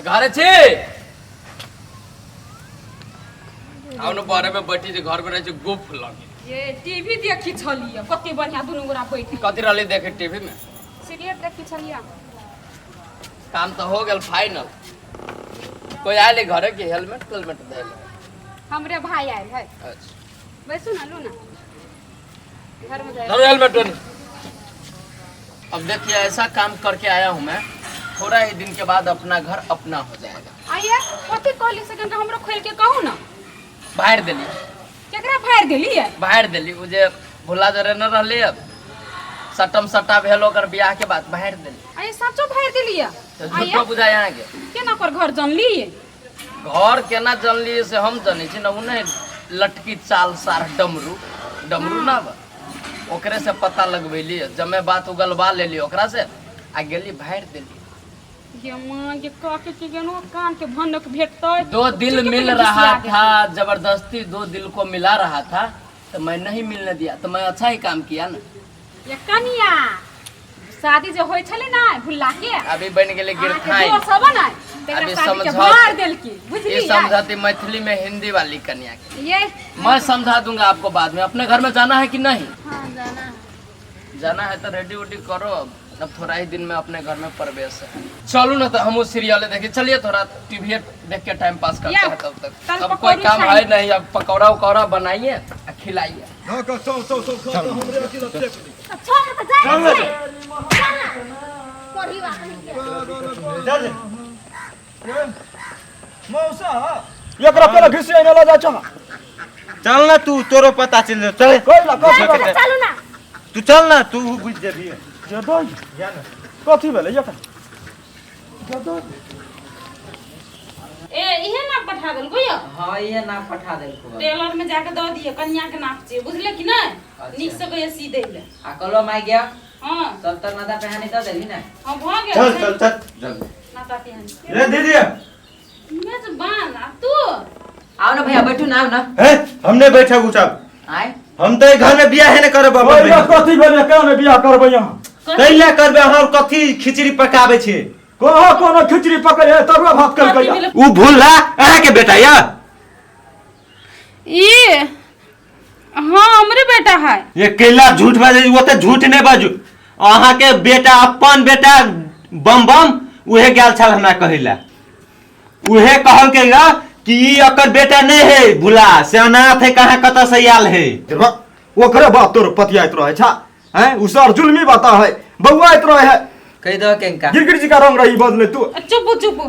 घरे छी आउनु बारे में बैठी जे घर में रहे गुफ लगे ये टीवी देखी छलिए कते बढ़िया दुनु गोरा बैठी कथी रहली देखे टीवी में सीरियल देखी छलिए काम तो हो गेल फाइनल कोई आए घरे के हेलमेट दे हमरे भाई आए है अच्छा बैसू ना लो ना घर में धरो हेलमेट अब देखिए ऐसा काम करके आया हूँ मैं थोड़ा ही दिन के बाद अपना घर अपना हो जाएगा आइए कथी कहली सेकंड हमरा खोल के कहू ना बाहर देली केकरा फाड़ देली है बाहर देली उ जे भुला जरे न रहली अब सटम सट्टा भेल ओकर बियाह के बाद बाहर देली आइए सचो फाड़ देली है तो झूठो बुझाय यहाँ के केना कर घर जानली घर केना जानली से हम जानी छी न उ नहीं लटकी चाल सार डमरू ना बा ओकरे से पता लगवेली जब मैं बात उगलवा लेली ओकरा से आ गेली बाहर देली ये मां ये काके के गेनो कान के भनक भेटतै दो दिल मिल रहा था जबरदस्ती दो दिल को मिला रहा था तो मैं नहीं मिलने दिया तो मैं अच्छा ही काम किया ना ये कनिया शादी जो होय छले ना भुल्ला के अभी बन गेले गिरखाई सब ना अभी मार देल की बुझली ये समझाती मैथिली में हिंदी वाली कन्या के ये मैं समझा दूंगा आपको बाद में अपने घर में जाना है कि नहीं हां जाना है तो रेडी उडी करो अब थोड़ा ही दिन में अपने घर में प्रवेश है चलू ना तो हम उस सीरियल देखिए चलिए थोड़ा टीवी देख के टाइम पास करते हैं तब तक अब कोई काम है नहीं अब पकौड़ा उकौड़ा बनाइए खिलाइए चल ना तू तोरो पता चल चल तू चल ना तू बुझ जेबी कथी भेलै ए इहे नाप पठा देल कोई हां ये नाप पठा देल को टेलर में जाके द दिए कन्या के नाप छै बुझले कि नहीं निक से कहिए सी दे ले आ कलो माई गया हां सब तक नाता पहनी तो देली ना हां भ गेल चल नाता पहन रे दीदी मैं तो बान आ तू आओ ना भैया बैठू ना आओ ना है हमने बैठा गुचाब आए हम तो घर में बियाह है न करब बाबा कथी भेलै केना बियाह करबै यहाँ कैला करबे हम कथी खिचड़ी पकावे छी कोनो खिचड़ी पकड़े तरुआ भात करबै उ भूलला अहाँ के बेटा या ये हां हमरे बेटा है ये कैला झूठ बाजे ओते झूठ नहीं बाजू अहाँ के बेटा अपन बेटा बम बम उहे गेल छल हमरा कहिला उहे कहल के गा कि ई अकर बेटा नहीं है भूला से अनाथ है कहां कत से आयल है ओकरे बात तोर पतियाइत रहे छा हैं उसर जुल्मी बात है बउआइत रहे है कह दो केंका गिरगिर जी का रंग रही बदले तू चुप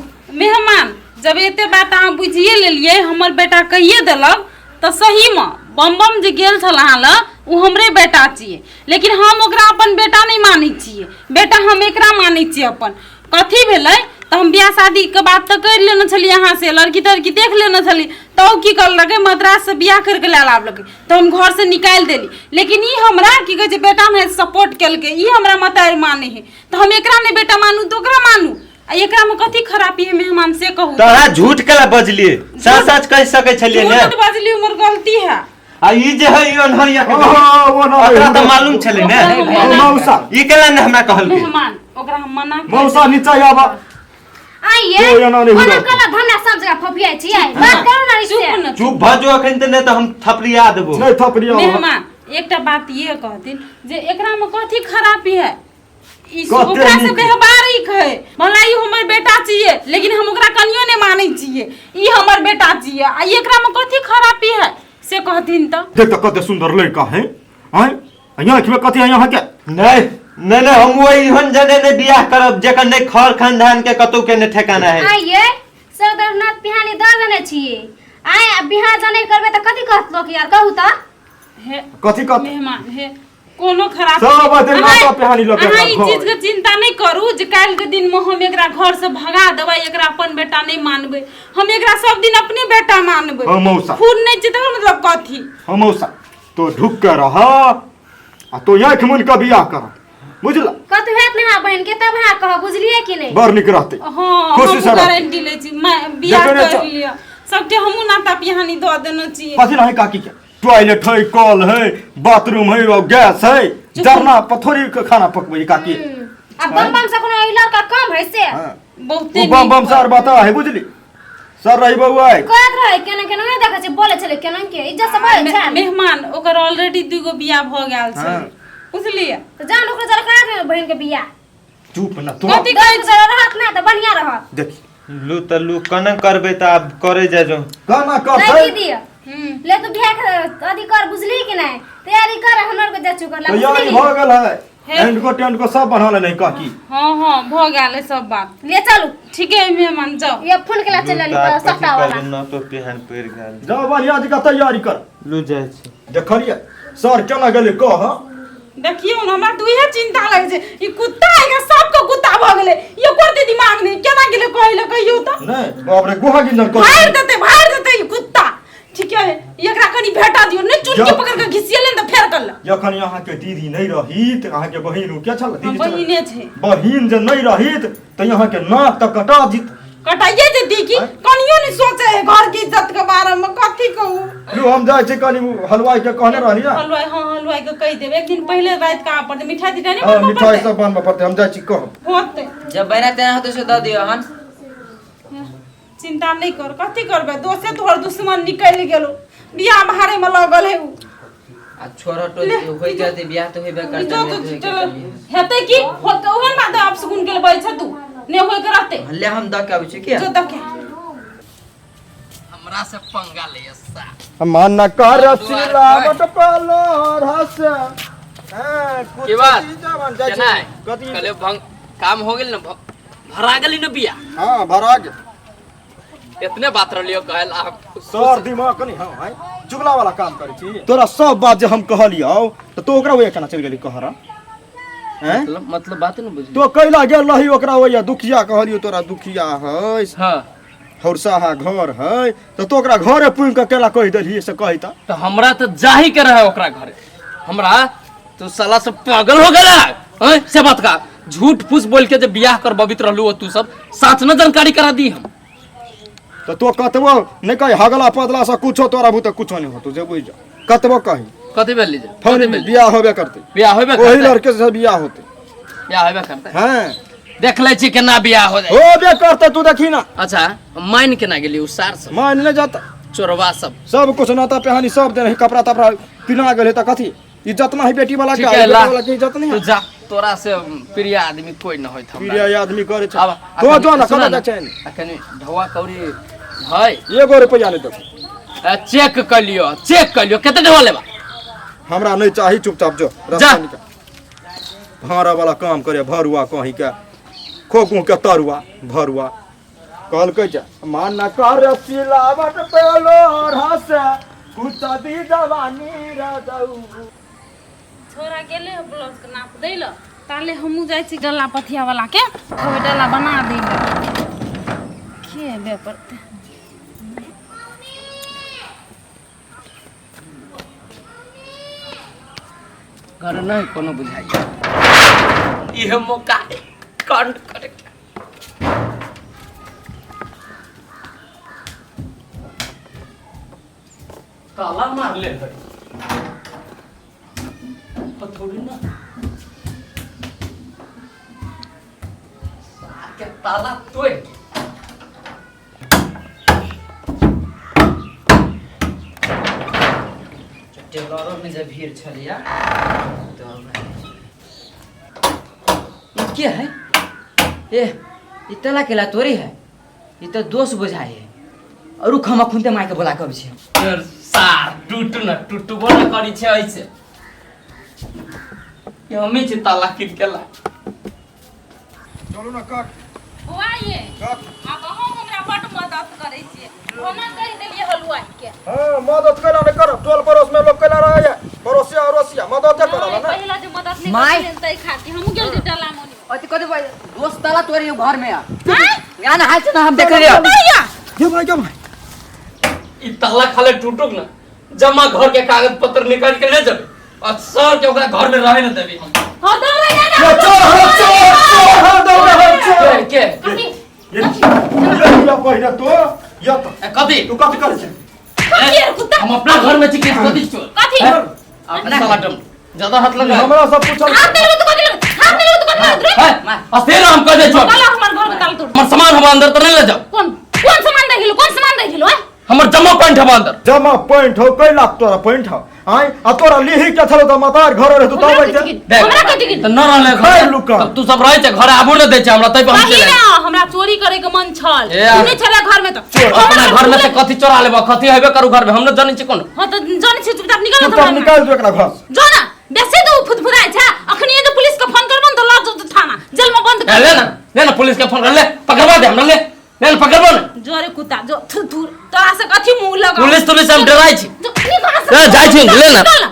मेहमान जब एते बात अहाँ बुझिए लेलिए हमर बेटा कहिए देलक तो सही में बम बम जे गेल छल अहाँ ल उ हमरे बेटा छिए लेकिन हम ओकरा अपन बेटा नहीं मानै छिए बेटा हम एकरा मानै छिए अपन कथी भेलै तो हम ब्याह शादी के बात तो कर लेने छली यहाँ से लड़की तड़की देख लेने छली तो की करलकै मद्रास से ब्याह करके ले लावलकै तो हम घर से निकाल देली लेकिन ई हमरा की कहे बेटा में सपोर्ट केलकै ई हमरा मतारी माने है तो हम एकरा ने बेटा मानू तो ओकरा मानू आ एकरा में कथी खराबी है मेहमान से कहू तोरा झूठ कला बजलिए सच सच कह सके छलिए ने झूठ बजली हमर गलती है आ ई जे है ई अनहरिया के ओकरा त मालूम छले ने मौसा ई केला ने हमरा कहल मेहमान ओकरा हम मना मौसा नीचा आबा आइए ओना कला धन्ना सब जगह फफियाई छी आई बात करू ना इससे चुप भ जो अखन त ने त हम थपड़िया देबो नहीं थपड़िया मेहमान एकटा बात ये कहथिन जे एकरा में कथी खराबी है ई ओकरा से व्यवहारिक है भला ई हमर बेटा छिए लेकिन हम ओकरा कनियो ने मानै छिए ई हमर बेटा छिए आ एकरा में कथी खराबी है से कहथिन त देख त कते सुंदर लड़का है हैं यहाँ में कथी यहाँ के नहीं नहीं हम वही हन जने ने बियाह करब जेकर ने खर खानदान के कतौ के ने ठिकाना है आइए सरदरनाथ पिहानी द जने छिए आय बियाह जने करबे त कथी कहत लोग यार कहू त हे कथी कहत मेहमान हे कोनो खराब सब बाते नाता पिहानी लगे अहाँ ई चीज के चिंता नहीं करू जे काल के दिन में हम एकरा घर से भगा देबै एकरा अपन बेटा नहीं मानबै हम एकरा सब दिन अपने बेटा मानबै ओ मौसा फूल नहीं चित मतलब कथी ओ मौसा तो ढुक के रह आ तो आंख मुन के बियाह कर बुझला कत हेत ना बहन के तब हां कह बुझलिए कि नहीं बर निक रहते हां खुशी हम से गारंटी ले छी मैं बियाह कर लिया सबके हमू नाता पिहानी द देना चाहिए कथी नहीं काकी के टॉयलेट है कॉल है बाथरूम है और गैस है जरना पथोरी के खाना पकबै काकी अब बम बम से कोनो लड़का कम है से बहुते बम बम सर बता है बुझली सर रही बउआ है कहत रहे केना केना नहीं देखै छै बोले छले केना के इज्जत से बोले छै मेहमान ओकर ऑलरेडी 2 गो बियाह भ गेल छै हाँ। बुझलिए तो जान ओकरा जरा करा के बहन के बियाह चुप ना तू कथी कहै छै रहत ना त बढ़िया रहत देखी लू त लू कना करबे त आप करे जा जो गाना कर नहीं दीदी ले तू बियाह के अधिकार बुझली कि नहीं तैयारी कर हमर के जा चुकर ला तैयारी बुझली हो गेल है टेंट को सब बनल नहीं काकी हां हां भ गेल है सब बात ले चलू ठीक है मेहमान जाओ ये फोन के ला चलली सट्टा वाला न तो पेहन पैर गेल जाओ बढ़िया जी का तैयारी कर लू जाय छी देखलिए सर केना गेले कह देखियो न हमरा तो इहे चिंता लागे छै ई कुत्ता है सबको कुत्ता भ गेले ये करते दिमाग नहीं केना गेले कहले कहियो त नहीं बाप रे गुहा गिंजन कर भाड़ देते ई कुत्ता ठीक है एकरा कनी भेटा दियो ने चुटकी पकड़ के घिसियले न त फेर कर ले जखन यहाँ के दीदी नहीं रही त अहाँ के बहिन के छल दीदी बहिने छै बहिन जे नहीं रही त यहाँ के नाक तक कटा जीत कटाइए जेती की कनियो नहीं सोचे है घर की इज्जत के बारे में कथी कहूं लो हम जाय छी कनी हलवाई के कहने रहनी ना हलवाई हां हलवाई के कह देब एक दिन पहले रात का पर मिठाई दिटा नहीं हां बनवा मिठाई सब बनवा पड़ते हम जाय छी कह होते जब बहरा तेना होते से दे दियो हन चिंता नहीं कर कथी करबे दोसे तोहर दुश्मन निकल गेलो बियाह भारे में लगल है उ आ छोरो तो होई जाते बियाह तो हेबे करते हेते की होते ओहन बात आप सुन के लेबै छ तू ने होय करते हल्ले हम द के आबै छी के जो तक हमरा से पंगा ले सा मन कर सिलावट पालो रस कुछ की बात जवान जाय केना है? छी कथी कले काम हो गेल न भरा गेली न बिया हां भरा गेल इतने बात रलियो कहल आप सर दिमाग कनी हां है चुगला वाला काम करै छी तोरा सब बात जे हम कहलियौ त तो ओकरा वे केना चल गेली कहरा हैं मतलब बात न बुझली तो कैला गेल रही ओकरा ओया दुखिया कहलियो तोरा दुखिया है हां हौरसाहा घर है तो ओकरा घरे पुइन के केला कह देलिए से कहि त तो हमरा तो जाही के रहे ओकरा घरे हमरा तो साला सब पागल हो गेला हैं से बात का झूठ फूस बोल के जब बियाह कर बबित रहलू तू सब साथ न जानकारी करा दी हम तो कतबो नहीं कही हगला पदला से कुछो तोरा भूत कुछो नहीं होतो जे बुझ जा कतबो कही कथी बेल लीजिए फौरी में बियाह होबे करते बियाह होबे वही करते लड़के से बियाह होते बियाह होबे करते हैं देख ले छी केना बियाह हो जाए होबे करते तू देखी ना अच्छा माइन केना गेली उ सार सब मान नहीं जाता चोरवा सब कुछ नाता पहनी सब दे कपड़ा तपड़ा पिना गेले त कथी इज्जत ना है बेटी वाला ठीक का है बेटी ला वाला की इज्जत नहीं तू है जा तोरा से प्रिय आदमी कोई न होइत हमरा प्रिय आदमी करे छ अब तो जो ना कदा चैन अखनी ढवा कौड़ी है 1 रुपया नहीं दो चेक कर लियो केते ढवा लेबा हमरा नहीं चाहिए चुपचाप जो जा। रास्ता निकल भाड़ा वाला काम करे भरुआ कहीं के खोकू के तरुआ भरुआ कहल के जा मान न कर सिलावट पेलो रस कुछ दी जवानी रदऊ छोरा गेले ब्लाउज के नाप दैल ताले हमहू जाय छी डला पथिया वाला के ओए डला बना दैल के बे पड़ते घर नहीं कोनो बुझाई इहे मौका है कांड करे ताला मार ले भाई थोड़ी ना के ताला तोड़ टेलरों में जब भीड़ छलिया तो ये क्या है ए इतला केला तोरी है ये तो दोस्त बुझाई है और खमा खुनते माय के बोला कब छे यार सार टूटू ना टूटू बोला करी छे ऐसे ये हमें से ताला किट केला चलो ना काट हुआ ये काट अब हम हमरा बट मदद करै छी ओना कहि देलिए हलुआ के हां मदद करा न कर टोल पड़ोस में लोग कला रहा है पड़ोसिया और रोसिया मदद करा ना पहिला जे मदद नहीं माय। करेन तै खाती हम गेल जे डला मोनी अति कदे दोस्त ताला तोरी घर में आ हैं या ना हाल से ना हम देख लियो भैया ये भाई ई ताला खाले टूटुक ना जमा घर के कागज पत्र निकाल के ले जाबे और सर के ओकरा घर में रहे न देबी हम हां दौड़ रे ये चोर चोर के ये पहिला तो ये तो कथी तू कथी करे छे कथी कुत्ता हम अपना घर में चिकित कथी चोर कथी अपना साला टम ज्यादा हाथ लगा हमरा सब पूछल हाथ नहीं तो कथी हाथ नहीं तो कथी अस्थिर हम कर दे चोर ताला हमर घर में ताला तोड़ हमर सामान हम अंदर तो नहीं ले जाओ। कौन कौन सामान दे गेलो, कौन सामान दे गेलो है? हमर जमा पैंट हम अंदर। जमा पैंट हो कै लाख तोरा पैंट हो आई आ तोरा लिही के छलो त मतार घर रह तू तब हमरा बैठे कथि के हमरा कथि के तो न रहले खै घर लुका। तब तू सब रहे छे घर आबू न दे छे हमरा तै पे हम कही चले। ना हमरा चोरी करे के मन छल, ए यार। तू नहीं छले घर में तो अपना घर में से कथि चोरा लेबा, कथि हेबे करू घर में हम न जानि छी कोन। हां तो जाने छै चुपचाप निकल तू तब निकाल दो एकरा घर जो ना बेसे दो फुदफुदाय छै अखनी ये पुलिस के फोन करबन तो लाज तो थाना जेल में बंद कर ले ना पुलिस के फोन कर ले पकड़वा दे हमरा ले ले पकड़बो न। जोरे कुत्ता जो थु थु तोरा से कथि मुंह लगा पुलिस हम डराई छी। ए जाय छी ले ना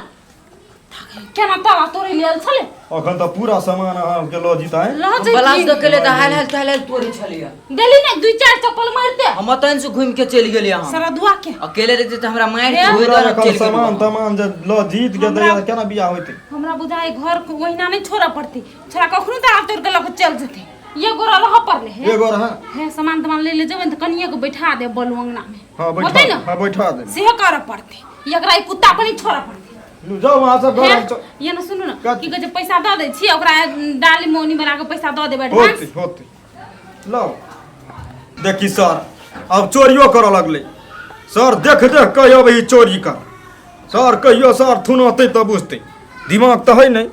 केना तावा तोरे लेल छले अखन त पूरा सामान अहाँ के लो जीता है लाज बलास दो के ले त हाल हाल तहले तोरी छलिया। गली ने दू चार चप्पल मारते हम तन से घूम के चल गेली हम। सारा दुआ के अकेले रहते त हमरा मार हे? के होय पूरा त रकम चल सामान गेली। तमाम जे लो जीत के दे केना बियाह होते हमरा बुझाए घर को ओहिना नहीं छोड़ा पड़ती, छोरा कखनो त आप तोर के लग चल जते ये गोरा रह पड़ले है एगो रहा है सामान तमान ले जेबन त कनिया को बैठा दे बलवंगना में हां होतै बैठा ना हां बैठा दे सेह कर पड़ते एकरा ई कुत्ता पनि छोड़ा पड़ते। लू जाओ वहां से घर हैं? ये न सुनू ना कथी? की कहे पैसा द दे छी ओकरा डाली मोनी बना के पैसा द देबे होते एडवांस होते लो देखी सर अब चोरियो करऽ लगले सर देख देख कहियो ई चोरी कर सर कहियो सर थुनोते त बुझते दिमाग त है नहीं